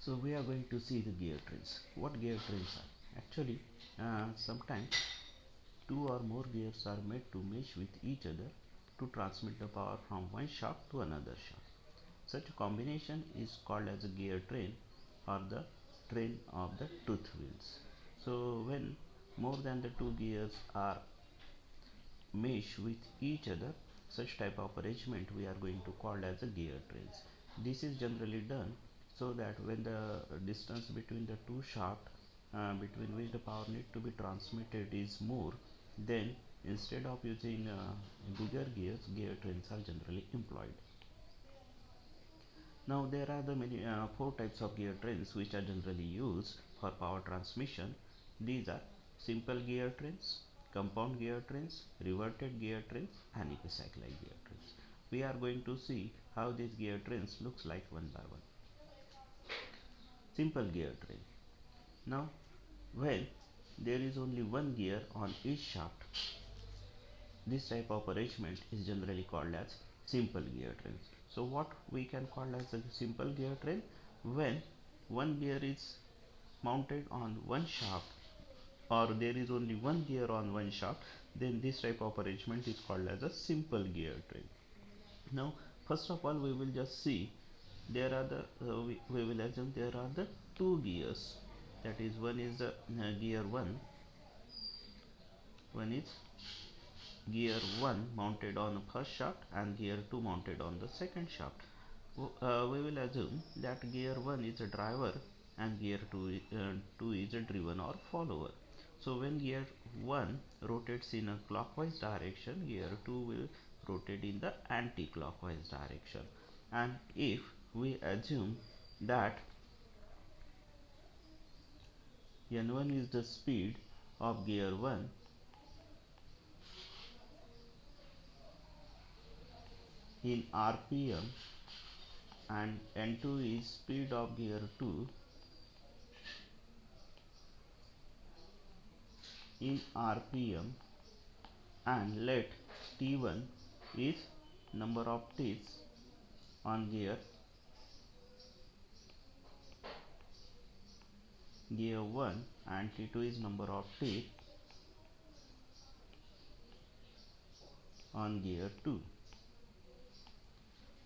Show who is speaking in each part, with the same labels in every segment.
Speaker 1: So we are going to see the gear trains. What gear trains are? Actually, sometimes two or more gears are made to mesh with each other to transmit the power from one shaft to another shaft. Such a combination is called as a gear train or the train of the tooth wheels. So when more than the two gears are mesh with each other, such type of arrangement we are going to call as a gear trains. This is generally done so that when the distance between the two shaft between which the power need to be transmitted is more, then instead of using bigger gears, gear trains are generally employed. Now there are the many four types of gear trains which are generally used for power transmission. These are simple gear trains, compound gear trains, reverted gear trains, and epicyclic gear trains. We are going to see how these gear trains looks like one by one. Simple gear train. Now when there is only one gear on each shaft, this type of arrangement is generally called as simple gear trains. So what we can call as a simple gear train? When one gear is mounted on one shaft or there is only one gear on one shaft, then this type of arrangement is called as a simple gear train. Now first of all we will just see there are the we will assume there are the two gears, that is one is the gear 1 is gear 1 mounted on the first shaft and gear 2 mounted on the second shaft. We will assume that gear 1 is a driver and gear 2 is a driven or follower. So when gear 1 rotates in a clockwise direction, gear 2 will rotate in the anti-clockwise direction. And if we assume that n1 is the speed of gear 1 in rpm and n2 is speed of gear 2 in rpm, and let t1 is number of teeth on gear 1 and t2 is number of teeth on gear 2.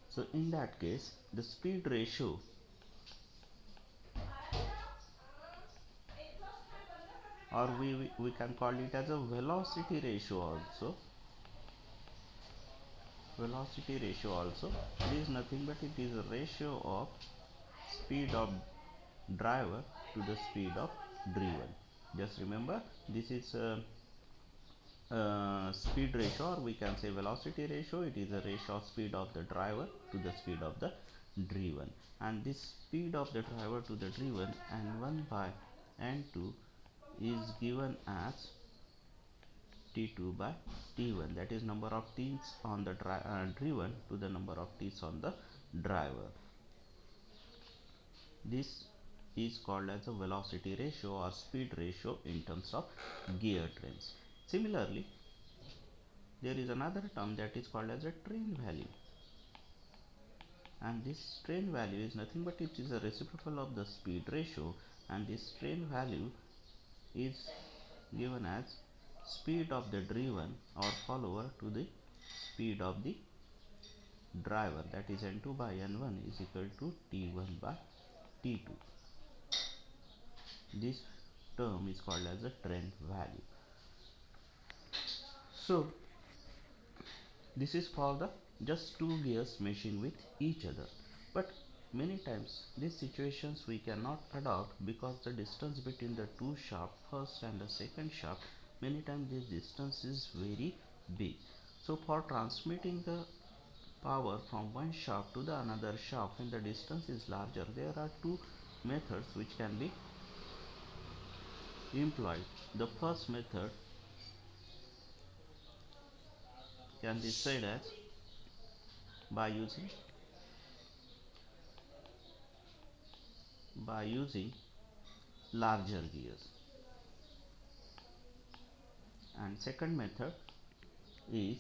Speaker 1: So in that case the speed ratio or we can call it as a velocity ratio also. Velocity ratio also, it is nothing but it is a ratio of speed of driver to the speed of driven. Just remember this is speed ratio, or we can say velocity ratio. It is a ratio of speed of the driver to the speed of the driven, and this speed of the driver to the driven n1 by n2 is given as t2 by t1, that is number of teeth on the driven to the number of teeth on the driver. This is called as a velocity ratio or speed ratio in terms of gear trains. Similarly, there is another term that is called as a train value, and this train value is nothing but it is a reciprocal of the speed ratio, and this train value is given as speed of the driven or follower to the speed of the driver, that is n2 by n1 is equal to t1 by t2. This term is called as a train value. So this is for the just two gears meshing with each other, but many times these situations we cannot adopt because the distance between the two shaft, first and the second shaft, many times this distance is very big. So for transmitting the power from one shaft to the another shaft when the distance is larger, there are two methods which can be employed. The first method can be said as by using larger gears, and second method is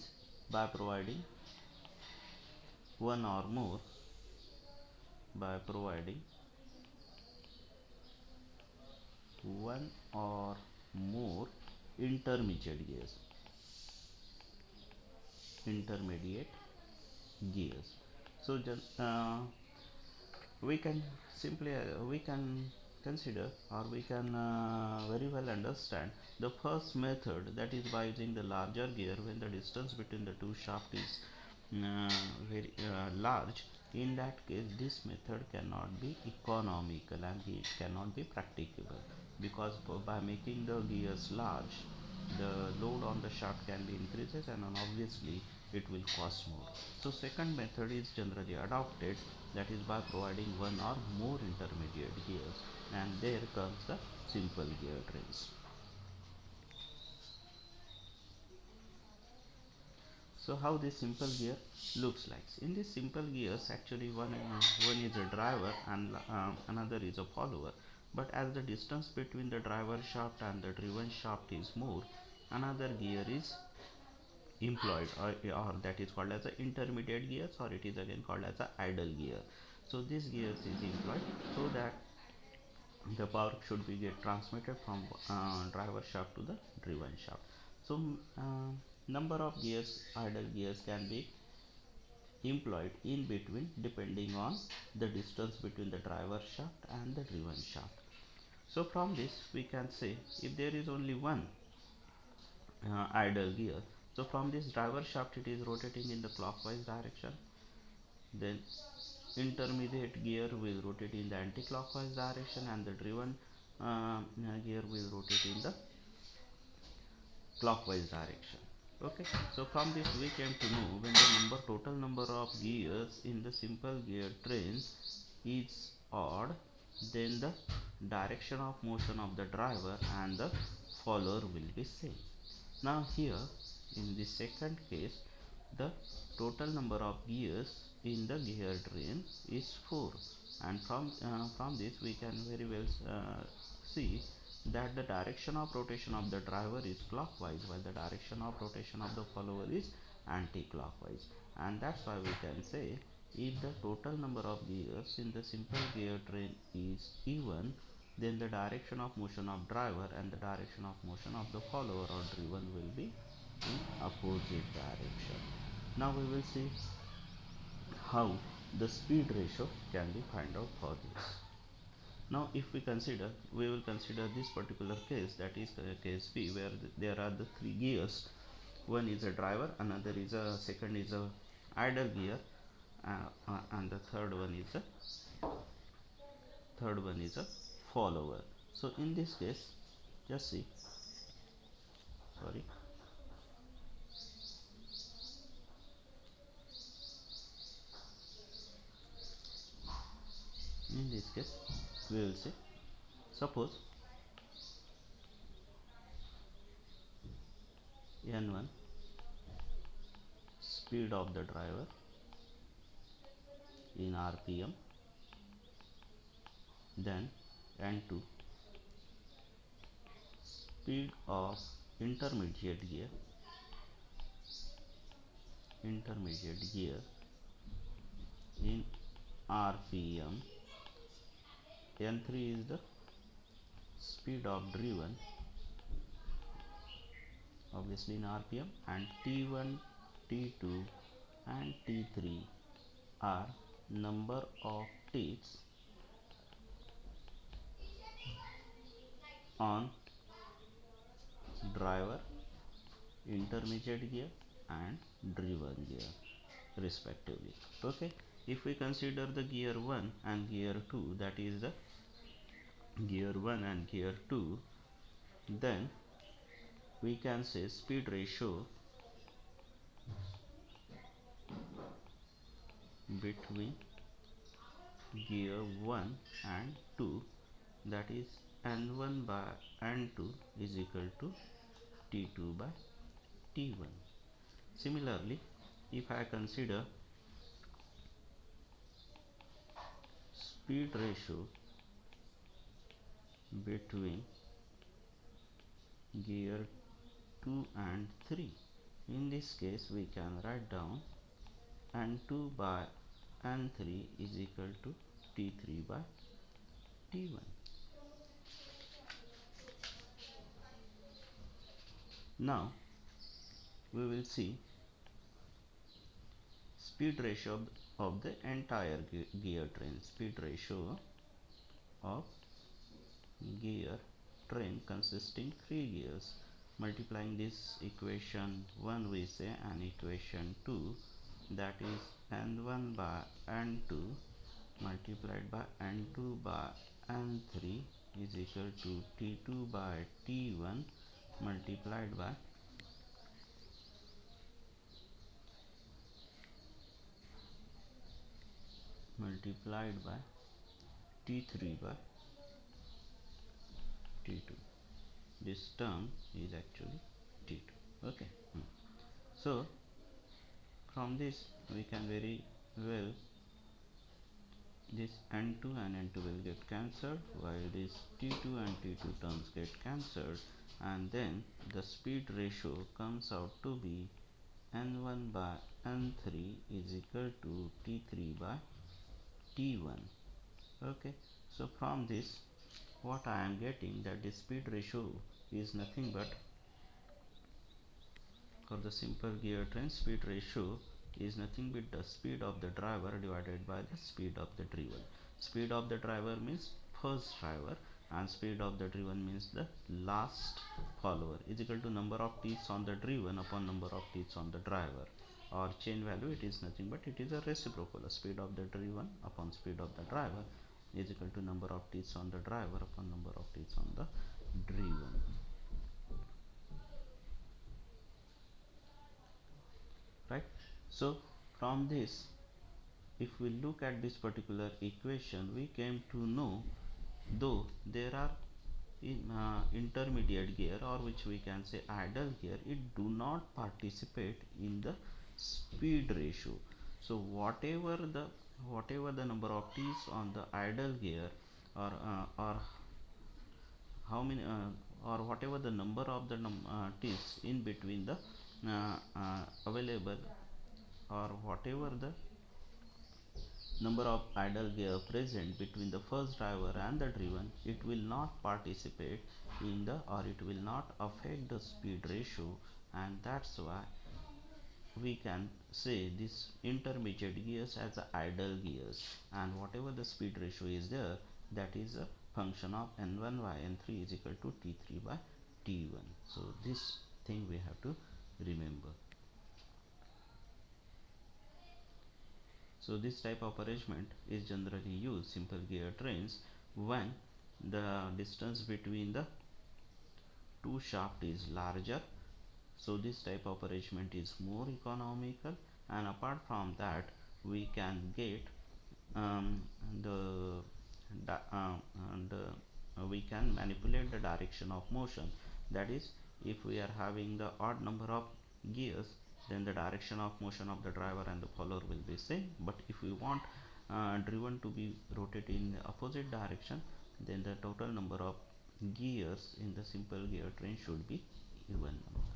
Speaker 1: by providing one or more by providing one or more intermediate gears. Intermediate gears. So we can simply we can consider, or we can very well understand the first method, that is by using the larger gear when the distance between the two shafts is very large. In that case, this method cannot be economical and it cannot be practicable, because by making the gears large, the load on the shaft can be increases, and obviously it will cost more. So second method is generally adopted, that is by providing one or more intermediate gears, and there comes the simple gear trains. So how this simple gear looks like? In this simple gears, actually one is a driver and another is a follower. But as the distance between the driver shaft and the driven shaft is more, another gear is employed, or that is called as a intermediate gears, or it is again called as a idle gear. So this gears is employed so that the power should be get transmitted from driver shaft to the driven shaft. So number of gears, idle gears, can be employed in between depending on the distance between the driver shaft and the driven shaft. So from this we can say, if there is only one idle gear, so from this driver shaft it is rotating in the clockwise direction, then intermediate gear will rotate in the anti-clockwise direction, and the driven gear will rotate in the clockwise direction. Okay, so from this we came to know, when the total number of gears in the simple gear trains is odd, then the direction of motion of the driver and the follower will be same. Now here in the second case, the total number of gears in the gear train is 4, and from this we can very well see that the direction of rotation of the driver is clockwise, while the direction of rotation of the follower is anti-clockwise. And that's why we can say, if the total number of gears in the simple gear train is even, then the direction of motion of driver and the direction of motion of the follower or driven will be in opposite direction. Now we will see how the speed ratio can be find out for this. Now if we will consider this particular case, that is case B, where there are the three gears. One is a driver, another is a second is a idle gear, and the third one is a follower. So in this case, just see, sorry, in this case we will say, suppose n1 speed of the driver in rpm, then n2 speed of intermediate gear in rpm, n3 is the speed of driven obviously in rpm, and t1, t2 and t3 are number of ticks on driver, intermediate gear and driven gear respectively. Okay, if we consider the gear 1 and gear 2, that is the gear 1 and gear 2, then we can say speed ratio between gear 1 and 2, that is n1 by n2 is equal to t2 by t1. Similarly, if I consider speed ratio between gear 2 and 3, in this case we can write down n2 by n3 is equal to t3 by t1. Now we will see speed ratio of the entire gear train. Speed ratio of gear train consisting 3 gears. Multiplying this equation 1 we say and equation 2, that is n1 by n2 multiplied by n2 by n3 is equal to t2 by t1 multiplied by t3 by t2. This term is actually t2. Okay. So from this we can very well, this n2 and n2 will get cancelled while this t2 and t2 terms get cancelled, and then the speed ratio comes out to be n1 by n3 is equal to t3 by t1. Okay, so from this what I am getting, that the speed ratio is nothing but, for the simple gear train, speed ratio is nothing but the speed of the driver divided by the speed of the driven. Speed of the driver means first driver and speed of the driven means the last follower, is equal to number of teeth on the driven upon number of teeth on the driver. Or chain value, it is nothing but it is a reciprocal. Speed of the driven upon speed of the driver is equal to number of teeth on the driver upon number of teeth on the driven. Right? So from this, if we look at this particular equation, we came to know, though there are intermediate gear, or which we can say idle gear, it do not participate in the speed ratio. So whatever the number of T's on the idle gear, or how many or whatever the number of the T's in between the available, or whatever the number of idle gear present between the first driver and the driven, it will not participate in the, or it will not affect the speed ratio, and that's why we can say this intermediate gears as idle gears, and whatever the speed ratio is there, that is a function of n1 by n3 is equal to t3 by t1. So this thing we have to remember. So this type of arrangement is generally used simple gear trains when the distance between the two shaft is larger. So this type of arrangement is more economical, and apart from that we can get the and we can manipulate the direction of motion. That is, if we are having the odd number of gears, then the direction of motion of the driver and the follower will be same, but if we want driven to be rotated in the opposite direction, then the total number of gears in the simple gear train should be even number.